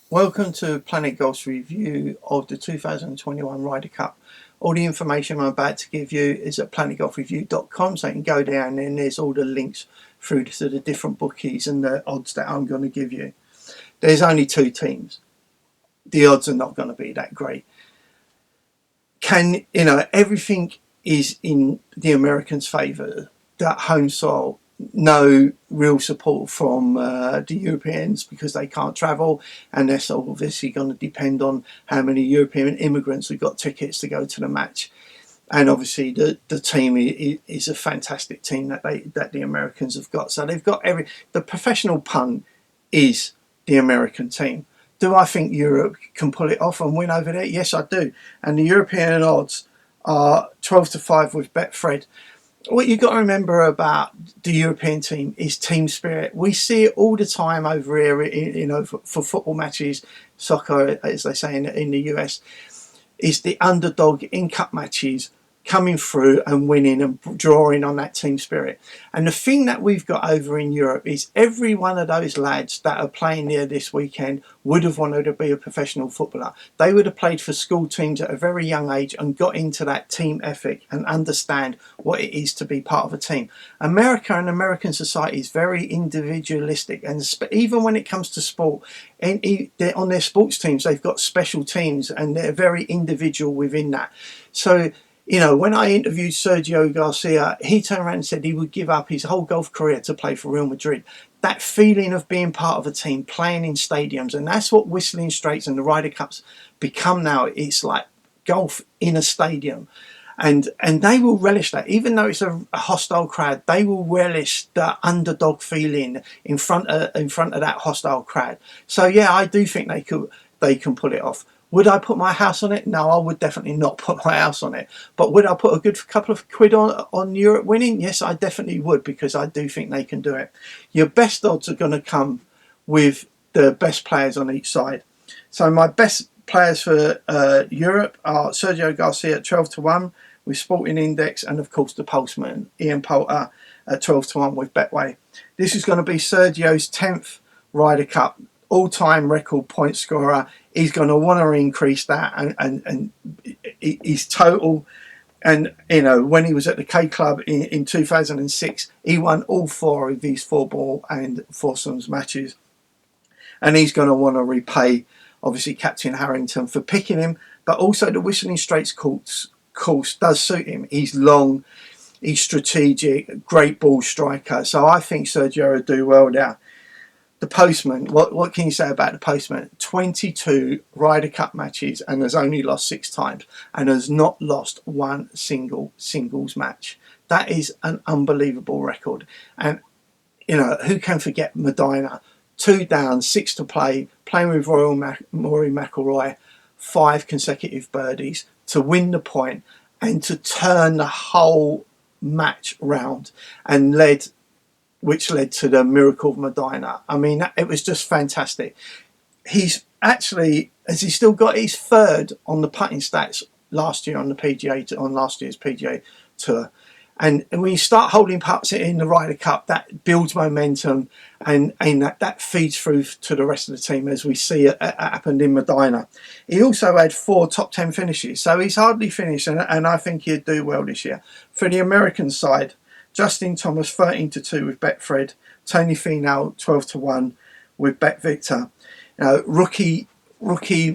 Welcome to Planet Golf's review of the 2021 Ryder Cup. All the information I'm about to give you is at planetgolfreview.com, so you can go down and there's all the links through to the different bookies and the odds that I'm going to give you. There's only two teams. The odds are not going to be that great. Everything is in the Americans' favour. That home soil, no real support from the Europeans because they can't travel, and that's obviously going to depend on how many European immigrants have got tickets to go to the match. And obviously the team is a fantastic team that the Americans have got. So they've got the professional pun is the American team. Do I think Europe can pull it off and win over there? Yes, I do. And the European odds are 12-5 with Betfred. What you've got to remember about the European team is team spirit. We see it all the time over here, for football matches, soccer, as they say in the US, is the underdog in cup matches coming through and winning and drawing on that team spirit. And the thing that we've got over in Europe is every one of those lads that are playing there this weekend would have wanted to be a professional footballer. They would have played for school teams at a very young age and got into that team ethic and understand what it is to be part of a team. America and American society is very individualistic, and even when it comes to sport, on their sports teams they've got special teams and they're very individual within that. So when I interviewed Sergio Garcia, he turned around and said he would give up his whole golf career to play for Real Madrid. That feeling of being part of a team, playing in stadiums, and that's what Whistling Straits and the Ryder Cups become now. It's like golf in a stadium. And they will relish that. Even though it's a hostile crowd, they will relish the underdog feeling in front of that hostile crowd. So yeah, I do think they can pull it off. Would I put my house on it? No, I would definitely not put my house on it. But would I put a good couple of quid on Europe winning? Yes, I definitely would, because I do think they can do it. Your best odds are going to come with the best players on each side. So my best players for Europe are Sergio Garcia at 12-1 with Sporting Index, and of course the Postman, Ian Poulter at 12-1 with Betway. This is going to be Sergio's 10th Ryder Cup all-time record point scorer. He's going to want to increase that and his total. And when he was at the K Club in 2006, he won all four of these four-ball and foursomes matches, and he's going to want to repay obviously Captain Harrington for picking him, but also the Whistling Straits course does suit him. He's long, he's strategic, great ball striker, so I think Sergio will do well there. The Postman, what can you say about the Postman? 22 Ryder Cup matches and has only lost 6 times and has not lost one single singles match. That is an unbelievable record. And, who can forget Medina? 2 down, 6 to play, playing with Rory McIlroy, 5 consecutive birdies to win the point and to turn the whole match round and which led to the miracle of Medina. I mean, it was just fantastic. He's actually, has he still got his third on the putting stats last year on last year's PGA Tour. And when you start holding putts in the Ryder Cup, that builds momentum and that feeds through to the rest of the team, as we see it happened in Medina. He also had 4 top 10 finishes, so he's hardly finished, and I think he'd do well this year. For the American side, Justin Thomas 13-2 with Betfred, Tony Finau 12-1 with BetVictor. Rookie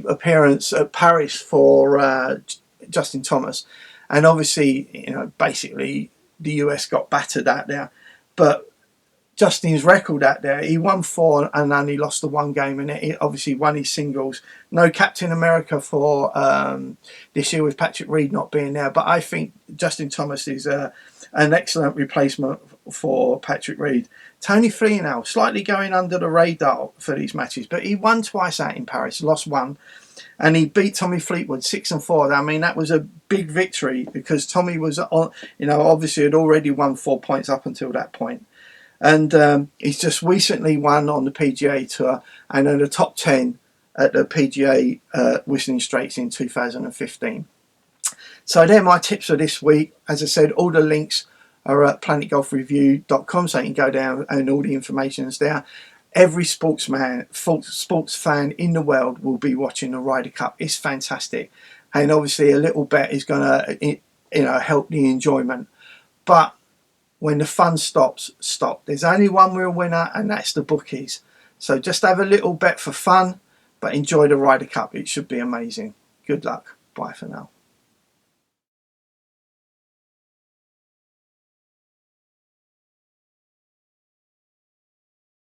appearance at Paris for Justin Thomas, and obviously basically the US got battered out there, but Justin's record out there, he won 4 and only lost the 1 game, and he obviously won his singles. No Captain America for this year with Patrick Reed not being there, but I think Justin Thomas is an excellent replacement for Patrick Reed. Tony Finau slightly going under the radar for these matches, but he won twice out in Paris, lost 1, and he beat Tommy Fleetwood 6-4. I mean, that was a big victory because Tommy was on, obviously had already won 4 points up until that point. And he's just recently won on the PGA Tour and in the top 10 at the PGA Whistling Straits in 2015. So they're my tips for this week. As I said, all the links are at planetgolfreview.com, so you can go down and all the information is there. every sports fan in the world will be watching the Ryder Cup. It's fantastic, and obviously a little bet is going to help the enjoyment. But when the fun stops, stop. There's only one real winner, and that's the bookies. So just have a little bet for fun, but enjoy the Ryder Cup. It should be amazing. Good luck. Bye for now.